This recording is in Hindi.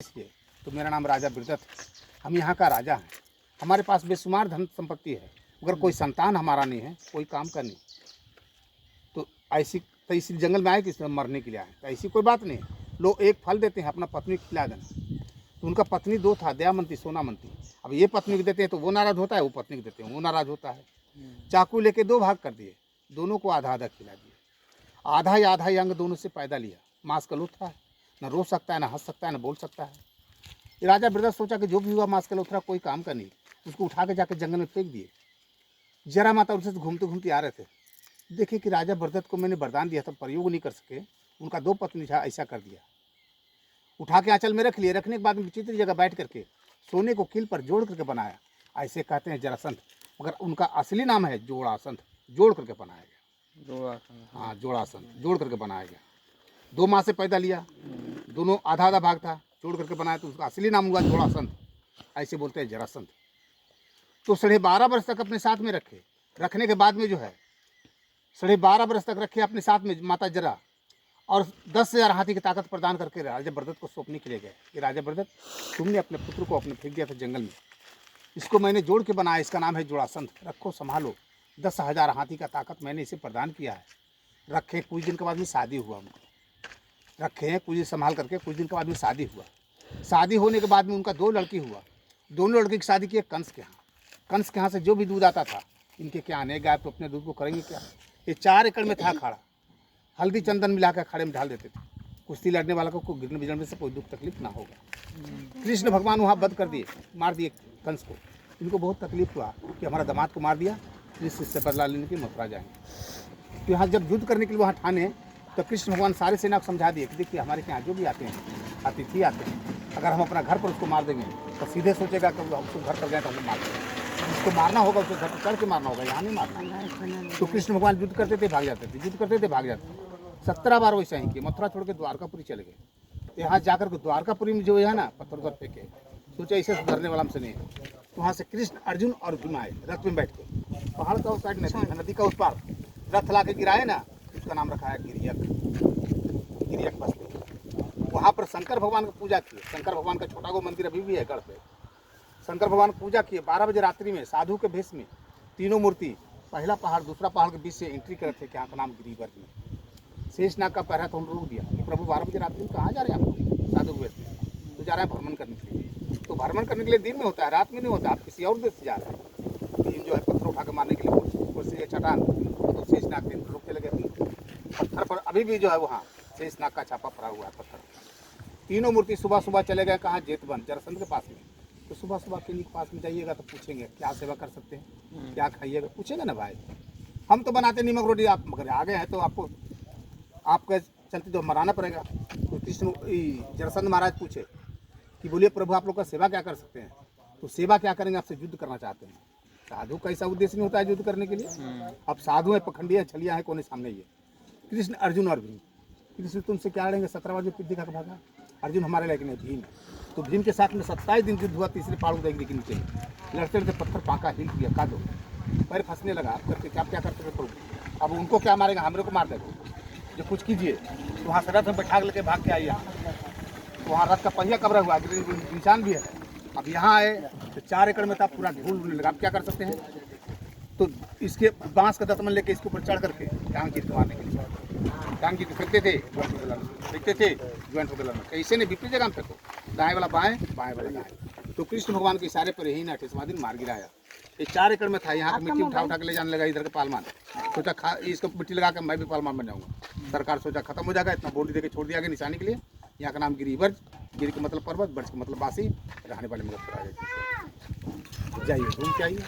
इसलिए तो मेरा नाम राजा बिरदत है। हम यहाँ का राजा हैं। हमारे पास बेशुमार धन संपत्ति है, मगर कोई संतान हमारा नहीं है, कोई काम का नहीं। तो ऐसी तो इसी जंगल में आए कि इसमें मरने के लिए आए, तो ऐसी कोई बात नहीं है। लोग एक फल देते हैं, अपना पत्नी को खिला देना। तो उनका पत्नी दो था, दयामंती सोनामंती। अब ये पत्नी को देते हैं तो वो नाराज़ होता है, वो पत्नी को देते हैं वो नाराज़ होता है। चाकू लेके दो भाग कर दिए, दोनों को आधा आधा खिला दिया। आधा ही आधा ही अंग दोनों से पैदा लिया। मांस का लोथरा है, न रो सकता है, न हंस सकता है, न बोल सकता है। ये राजा बिरदत सोचा कि जो भी हुआ मांस का लोथरा कोई काम का नहीं, उसको उठा के जाके जंगल में फेंक दिए। जरा माता उनसे घूमते घूमते आ रहे थे, देखिए कि राजा बिरदत को मैंने वरदान दिया था, प्रयोग नहीं कर सके, उनका दो पत्नी था, ऐसा कर दिया। उठा के आंचल में रख लिए, रखने के बाद में विचित्र जगह बैठ करके सोने को कील पर जोड़ करके बनाया। ऐसे कहते हैं जरासंध, मगर उनका असली नाम है जोड़ासंध। जोड़ करके बनाया गया, हाँ जोड़ासंध, जोड़ करके बनाया गया। दो माँ से पैदा लिया, दोनों आधा आधा भाग था, जोड़ करके बनाया, तो उसका असली नाम हुआ जोड़ासंध। ऐसे बोलते हैं जरासंध। तो 12.5 वर्ष तक अपने साथ में रखे। रखने के बाद में जो है 12.5 वर्ष तक रखे अपने साथ में माता जरा, और 10,000 हाथी की ताकत प्रदान करके राजा बिरदत को सौंपने के लिए गए कि राजा बिरदत, तुमने अपने पुत्र को अपने फेंक दिया था जंगल में, इसको मैंने जोड़ के बनाया, इसका नाम है जोड़ासंध, रखो संभालो। 10,000 हाथी का ताकत मैंने इसे प्रदान किया है। रखे, कुछ दिन के बाद में शादी हुआ उनको, रखे हैं कुछ दिन संभाल करके, कुछ दिन के बाद में शादी हुआ। शादी होने के बाद में उनका 2 लड़की हुआ। दोनों लड़की की शादी की कंस के यहाँ। कंस के यहाँ से जो भी दूध आता था, इनके क्या आने गाय, तो अपने दूध को करेंगे क्या। ये 4 एकड़ में था अखाड़ा, हल्दी चंदन मिलाकर अखाड़े में ढाल देते थे। कुश्ती लड़ने वाला को गिरने बिजड़ने से कोई दुख तकलीफ ना होगा। कृष्ण भगवान वहाँ वध कर दिए, मार दिए कंस को। इनको बहुत तकलीफ हुआ कि हमारा दामाद को मार दिया, इससे बदला लेने के मथुरा जाएंगे। तो यहाँ जब युद्ध करने के लिए वहाँ ठाने, तो कृष्ण भगवान सारे सेना को समझा दिए कि देखिए हमारे यहाँ जो भी आते हैं, अतिथि आते हैं, अगर हम अपना घर पर उसको मार देंगे तो सीधे सोचेगा कि उसको घर पर गए तो हमको मार देंगे। उसको मारना होगा, उसको घर पर चढ़ के मारना होगा, यहाँ नहीं मारना। तो कृष्ण भगवान युद्ध करते थे, भाग जाते थे, युद्ध करते थे, भाग जाते थे। 17 बार वैसा ही किए। मथुरा छोड़ के द्वारकापुरी चले गए। तो यहाँ जाकर के द्वारकापुरी में जो है ना, पत्थर उधर फेंके, सोचा इसे सुधरने वाला हमसे नहीं है। वहाँ से कृष्ण, अर्जुन और भीम आए रथ में बैठ के। पहाड़ का उस साइड नदी का उस पार रथ ला के गिराए ना, उसका नाम रखा है गिरियक। गिरियक बस्ती। वहाँ पर शंकर भगवान की पूजा की। शंकर भगवान का छोटा गो मंदिर अभी भी है गढ़ पे। शंकर भगवान की पूजा किए। 12 बजे रात्रि में साधु के भेष में तीनों मूर्ति पहला पहाड़ दूसरा पहाड़ के बीच से एंट्री करे थे, यहाँ का नाम गिरिवर में। शेषनाग का पहरा तो हम रोक दिया कि प्रभु 12 बजे रात्रि में कहाँ जा रहे हैं आप? साधु के भेष में तो जा रहे हैं भ्रमण करने के लिए। तो भ्रमण करने के लिए दिन में होता है, रात में नहीं होता। आप किसी और देश से जा रहे हैं। दिन जो है पत्थर उठा के मारने के लिए ऊपर से चट्टान, तो शेषनाग दिन रोकने लगे पत्थर पर। अभी भी जो है वहाँ शेषनाग का छापा पड़ा हुआ है पत्थर। तीनों मूर्ति सुबह सुबह चले गए कहाँ? जेतवन, जरासंध के पास में। तो सुबह सुबह किन्हीं के पास में जाइएगा तो पूछेंगे क्या सेवा कर सकते हैं, क्या खाइएगा, पूछेगा ना भाई। हम तो बनाते नमक रोटी, आप मगर आ गए हैं तो आपको आपके चलते तो मराना पड़ेगा। तो कृष्ण जरासंध महाराज पूछे कि बोलिए प्रभु आप लोग का सेवा क्या कर सकते हैं? तो सेवा क्या करेंगे? आपसे युद्ध करना चाहते हैं। साधु का ऐसा उद्देश्य नहीं होता है युद्ध करने के लिए। अब साधु है, पखंडिया छलिया है, कोने सामने ये कृष्ण, अर्जुन और भीम। कृष्ण तुमसे क्या लड़ेंगे? 17 बार जो पिद्दी खा के भागा। अर्जुन हमारे लायक नहीं, भीम। तो भीम के साथ में 27 दिन युद्ध हुआ। तीसरे पहाड़ उदयगिरी के नीचे लड़ते लड़ते पत्थर पाका हिल किया, का दो पैर फंसने लगा। आप करके क्या करते थे प्रभु? अब उनको क्या मारेगा? हमरे को मार देगा। जो कुछ कीजिए। तो वहाँ से रथ में बैठा लेके भाग के आइए। तो वहाँ रथ का पहिया कब्रा हुआ, निशान भी है। अब यहाँ आए तो 4 एकड़ में था, पूरा धूल उड़ने लगा। आप क्या कर सकते हैं? तो इसके बांस का दतमन लेके इसके ऊपर चढ़ करके टांग जीत मारने के लिए टांग जीत फेंकते थे, फेंकते थे ज्वाइंट होकर लड़ना। कैसे नहीं, विपरीत जगह में फेंको, दाएं वाला बाएं, बाएं वाला दाएं। तो कृष्ण भगवान के इशारे पर यही ना 28वां दिन मार गिराया। ये 4 एकड़ में था। यहाँ मिट्टी उठा उठा के ले जाने लगा इधर के पालमान। सोचा इसको मिट्टी लगा के मैं भी पालमान बन जाऊँगा। सरकार सोचा खत्म हो जाएगा, इतना बोल दे के छोड़ दिया गया निशानी के लिए। यहाँ का नाम गिरिवर, गिरी का मतलब पर्वत, बर्ज का मतलब बासी, रहने वाले मगध जाइए घूम के आइए।